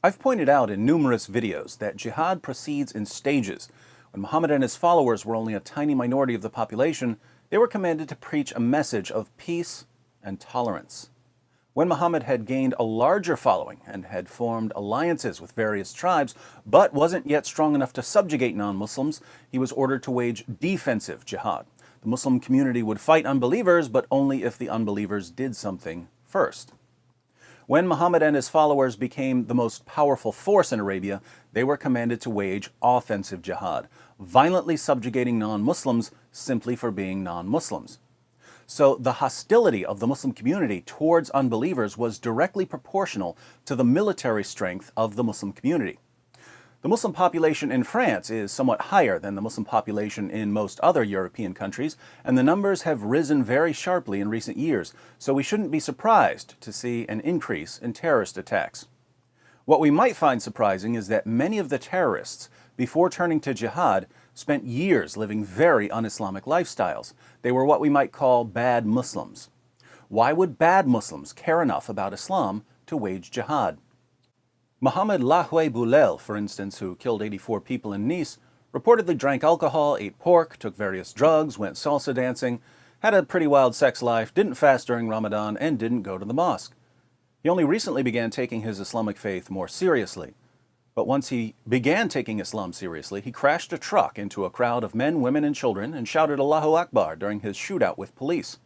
I've pointed out in numerous videos that jihad proceeds in stages. When Muhammad and his followers were only a tiny minority of the population, they were commanded to preach a message of peace and tolerance. When Muhammad had gained a larger following and had formed alliances with various tribes, but wasn't yet strong enough to subjugate non-Muslims, he was ordered to wage defensive jihad. The Muslim community would fight unbelievers, but only if the unbelievers did something first. When Muhammad and his followers became the most powerful force in Arabia, they were commanded to wage offensive jihad, violently subjugating non-Muslims simply for being non-Muslims. So the hostility of the Muslim community towards unbelievers was directly proportional to the military strength of the Muslim community. The Muslim population in France is somewhat higher than the Muslim population in most other European countries, and the numbers have risen very sharply in recent years, so we shouldn't be surprised to see an increase in terrorist attacks. What we might find surprising is that many of the terrorists, before turning to jihad, spent years living very un-Islamic lifestyles. They were what we might call bad Muslims. Why would bad Muslims care enough about Islam to wage jihad? Mohamed Lahoué Boulel, for instance, who killed 84 people in Nice, reportedly drank alcohol, ate pork, took various drugs, went salsa dancing, had a pretty wild sex life, didn't fast during Ramadan, and didn't go to the mosque. He only recently began taking his Islamic faith more seriously. But once he began taking Islam seriously, he crashed a truck into a crowd of men, women, and children and shouted Allahu Akbar during his shootout with police.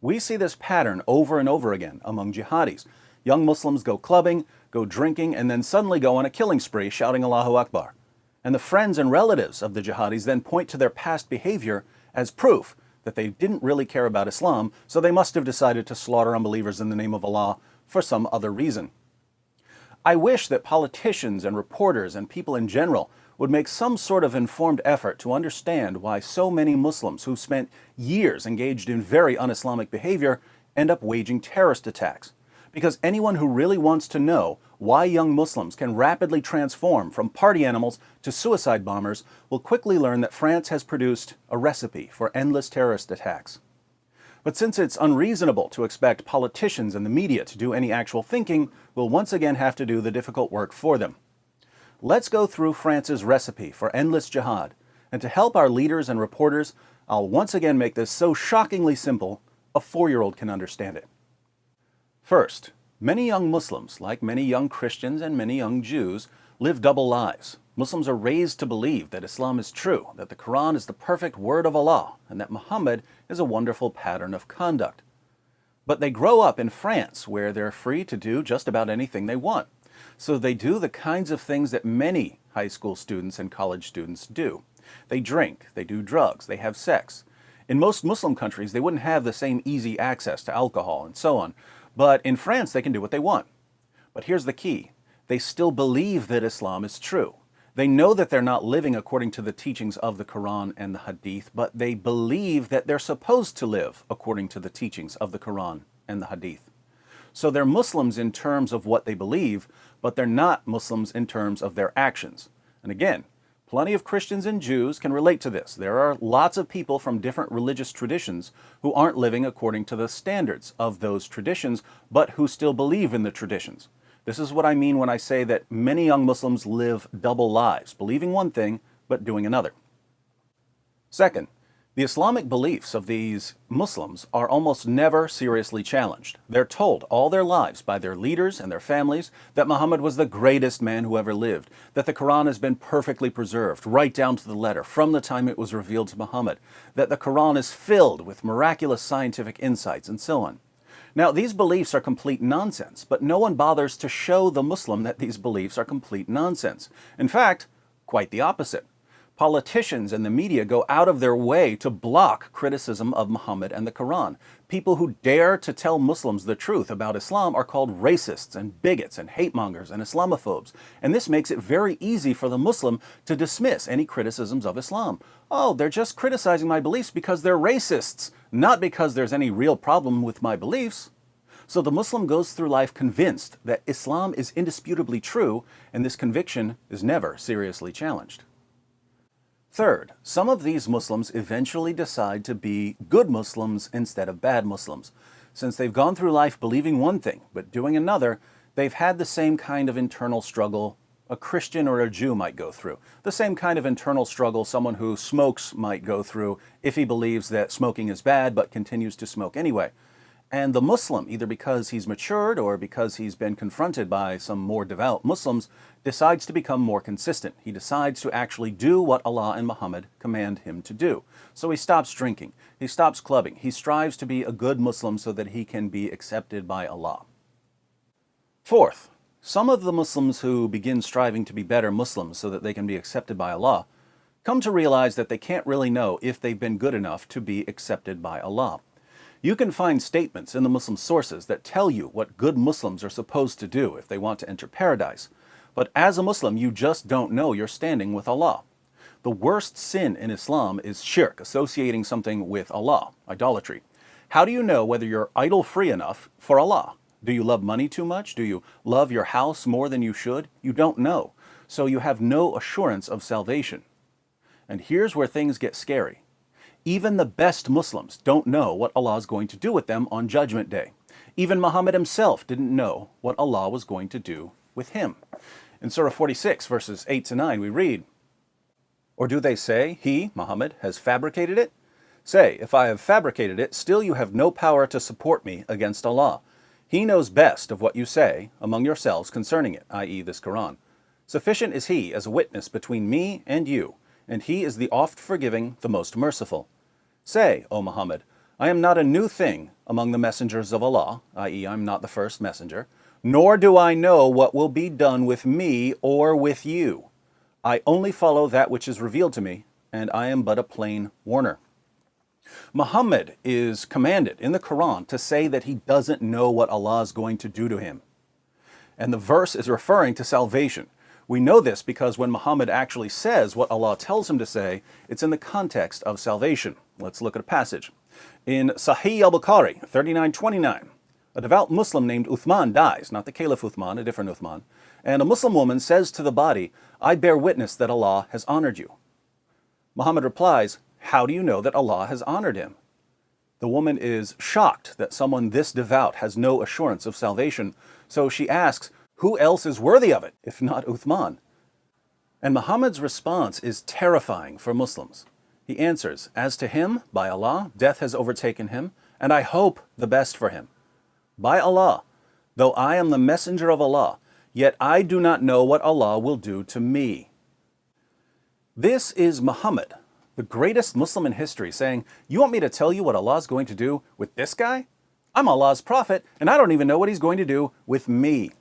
We see this pattern over and over again among jihadis. Young Muslims go clubbing, go drinking, and then suddenly go on a killing spree shouting Allahu Akbar. And the friends and relatives of the jihadis then point to their past behavior as proof that they didn't really care about Islam, so they must have decided to slaughter unbelievers in the name of Allah for some other reason. I wish that politicians and reporters and people in general would make some sort of informed effort to understand why so many Muslims who've spent years engaged in very un-Islamic behavior end up waging terrorist attacks. Because anyone who really wants to know why young Muslims can rapidly transform from party animals to suicide bombers will quickly learn that France has produced a recipe for endless terrorist attacks. But since it's unreasonable to expect politicians and the media to do any actual thinking, we'll once again have to do the difficult work for them. Let's go through France's recipe for endless jihad, and to help our leaders and reporters, I'll once again make this so shockingly simple, a 4-year-old can understand it. First, many young Muslims, like many young Christians and many young Jews, live double lives. Muslims are raised to believe that Islam is true, that the Quran is the perfect word of Allah, and that Muhammad is a wonderful pattern of conduct. But they grow up in France, where they're free to do just about anything they want. So they do the kinds of things that many high school students and college students do. They drink, they do drugs, they have sex. In most Muslim countries, they wouldn't have the same easy access to alcohol and so on. But in France, they can do what they want. But here's the key. They still believe that Islam is true. They know that they're not living according to the teachings of the Quran and the Hadith, but they believe that they're supposed to live according to the teachings of the Quran and the Hadith. So they're Muslims in terms of what they believe, but they're not Muslims in terms of their actions. And again, plenty of Christians and Jews can relate to this. There are lots of people from different religious traditions who aren't living according to the standards of those traditions, but who still believe in the traditions. This is what I mean when I say that many young Muslims live double lives, believing one thing, but doing another. Second, the Islamic beliefs of these Muslims are almost never seriously challenged. They're told all their lives by their leaders and their families that Muhammad was the greatest man who ever lived, that the Quran has been perfectly preserved, right down to the letter, from the time it was revealed to Muhammad, that the Quran is filled with miraculous scientific insights, and so on. Now, these beliefs are complete nonsense, but no one bothers to show the Muslim that these beliefs are complete nonsense. In fact, quite the opposite. Politicians and the media go out of their way to block criticism of Muhammad and the Quran. People who dare to tell Muslims the truth about Islam are called racists and bigots and hate-mongers and Islamophobes. And this makes it very easy for the Muslim to dismiss any criticisms of Islam. Oh, they're just criticizing my beliefs because they're racists, not because there's any real problem with my beliefs. So the Muslim goes through life convinced that Islam is indisputably true, and this conviction is never seriously challenged. Third, some of these Muslims eventually decide to be good Muslims instead of bad Muslims. Since they've gone through life believing one thing but doing another, They've had the same kind of internal struggle a Christian or a Jew might go through. The same kind of internal struggle someone who smokes might go through if he believes that smoking is bad but continues to smoke anyway. And the Muslim, either because he's matured or because he's been confronted by some more devout Muslims, decides to become more consistent. He decides to actually do what Allah and Muhammad command him to do. So he stops drinking, he stops clubbing, he strives to be a good Muslim so that he can be accepted by Allah. Fourth, some of the Muslims who begin striving to be better Muslims so that they can be accepted by Allah come to realize that they can't really know if they've been good enough to be accepted by Allah. You can find statements in the Muslim sources that tell you what good Muslims are supposed to do if they want to enter paradise. But as a Muslim, you just don't know you're standing with Allah. The worst sin in Islam is shirk, associating something with Allah, idolatry. How do you know whether you're idol-free enough for Allah? Do you love money too much? Do you love your house more than you should? You don't know. So you have no assurance of salvation. And here's where things get scary. Even the best Muslims don't know what Allah is going to do with them on Judgment Day. Even Muhammad himself didn't know what Allah was going to do with him. In Surah 46, verses 8 to 9, we read, "Or do they say, he, Muhammad, has fabricated it? Say, if I have fabricated it, still you have no power to support me against Allah. He knows best of what you say among yourselves concerning it," i.e. this Quran. "Sufficient is He as a witness between me and you, and He is the oft-forgiving, the most merciful. Say, O Muhammad, I am not a new thing among the messengers of Allah, i.e. I'm not the first messenger, nor do I know what will be done with me or with you. I only follow that which is revealed to me, and I am but a plain warner." Muhammad is commanded in the Quran to say that he doesn't know what Allah is going to do to him. And the verse is referring to salvation. We know this because when Muhammad actually says what Allah tells him to say, it's in the context of salvation. Let's look at a passage. In Sahih al-Bukhari, 3929, a devout Muslim named Uthman dies, not the Caliph Uthman, a different Uthman, and a Muslim woman says to the body, "I bear witness that Allah has honored you." Muhammad replies, "How do you know that Allah has honored him?" The woman is shocked that someone this devout has no assurance of salvation, so she asks, who else is worthy of it, if not Uthman? And Muhammad's response is terrifying for Muslims. He answers, "As to him, by Allah, death has overtaken him, and I hope the best for him. By Allah, though I am the messenger of Allah, yet I do not know what Allah will do to me." This is Muhammad, the greatest Muslim in history, saying, "You want me to tell you what Allah is going to do with this guy? I'm Allah's prophet, and I don't even know what He's going to do with me."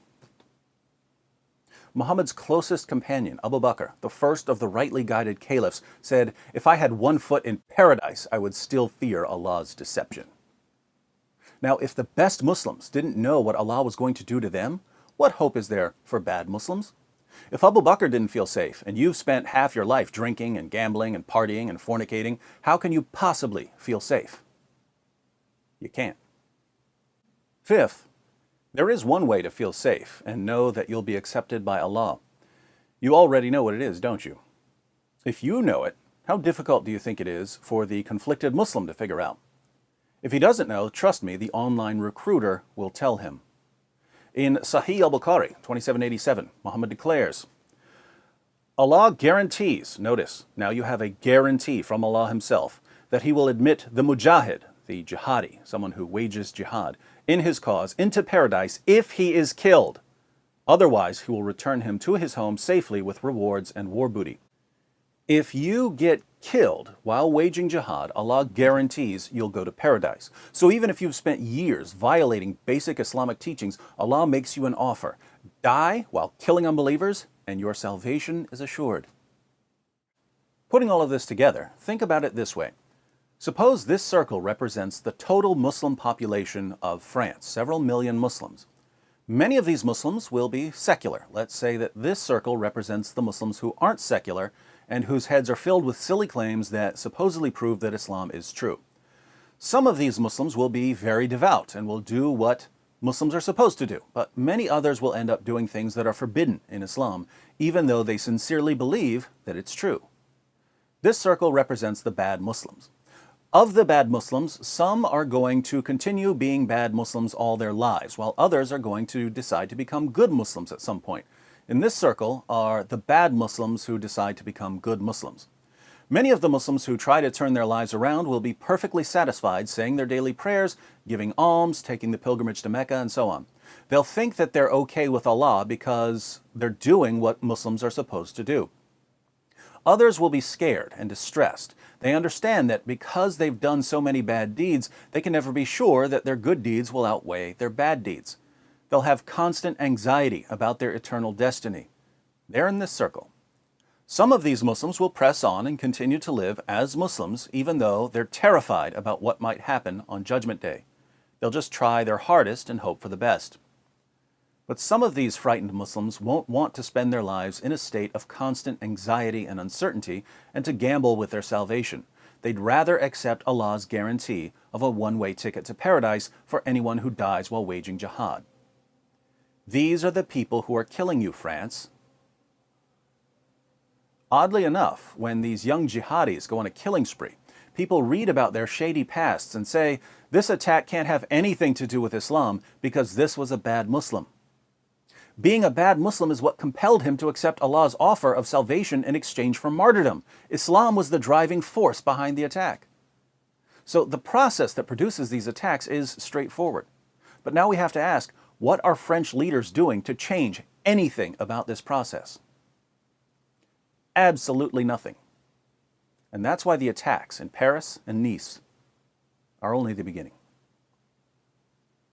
Muhammad's closest companion, Abu Bakr, the first of the rightly guided caliphs, said, "If I had one foot in paradise, I would still fear Allah's deception." Now, if the best Muslims didn't know what Allah was going to do to them, what hope is there for bad Muslims? If Abu Bakr didn't feel safe, and you've spent half your life drinking and gambling and partying and fornicating, how can you possibly feel safe? You can't. Fifth, there is one way to feel safe and know that you'll be accepted by Allah. You already know what it is, don't you? If you know it, how difficult do you think it is for the conflicted Muslim to figure out? If he doesn't know, trust me, the online recruiter will tell him. In Sahih al-Bukhari, 2787, Muhammad declares, Allah guarantees, notice, now you have a guarantee from Allah Himself, that He will admit the mujahid, the jihadi, someone who wages jihad, in his cause into paradise if he is killed. Otherwise, He will return him to his home safely with rewards and war booty. If you get killed while waging jihad, Allah guarantees you'll go to paradise. So even if you've spent years violating basic Islamic teachings, Allah makes you an offer. Die while killing unbelievers, and your salvation is assured. Putting all of this together, think about it this way. Suppose this circle represents the total Muslim population of France, several million Muslims. Many of these Muslims will be secular. Let's say that this circle represents the Muslims who aren't secular and whose heads are filled with silly claims that supposedly prove that Islam is true. Some of these Muslims will be very devout and will do what Muslims are supposed to do, but many others will end up doing things that are forbidden in Islam, even though they sincerely believe that it's true. This circle represents the bad Muslims. Of the bad Muslims, some are going to continue being bad Muslims all their lives, while others are going to decide to become good Muslims at some point. In this circle are the bad Muslims who decide to become good Muslims. Many of the Muslims who try to turn their lives around will be perfectly satisfied saying their daily prayers, giving alms, taking the pilgrimage to Mecca, and so on. They'll think that they're okay with Allah because they're doing what Muslims are supposed to do. Others will be scared and distressed. They understand that because they've done so many bad deeds, they can never be sure that their good deeds will outweigh their bad deeds. They'll have constant anxiety about their eternal destiny. They're in this circle. Some of these Muslims will press on and continue to live as Muslims, even though they're terrified about what might happen on Judgment Day. They'll just try their hardest and hope for the best. But some of these frightened Muslims won't want to spend their lives in a state of constant anxiety and uncertainty and to gamble with their salvation. They'd rather accept Allah's guarantee of a one-way ticket to paradise for anyone who dies while waging jihad. These are the people who are killing you, France. Oddly enough, when these young jihadis go on a killing spree, people read about their shady pasts and say, this attack can't have anything to do with Islam because this was a bad Muslim. Being a bad Muslim is what compelled him to accept Allah's offer of salvation in exchange for martyrdom. Islam was the driving force behind the attack. So the process that produces these attacks is straightforward. But now we have to ask, what are French leaders doing to change anything about this process? Absolutely nothing. And that's why the attacks in Paris and Nice are only the beginning.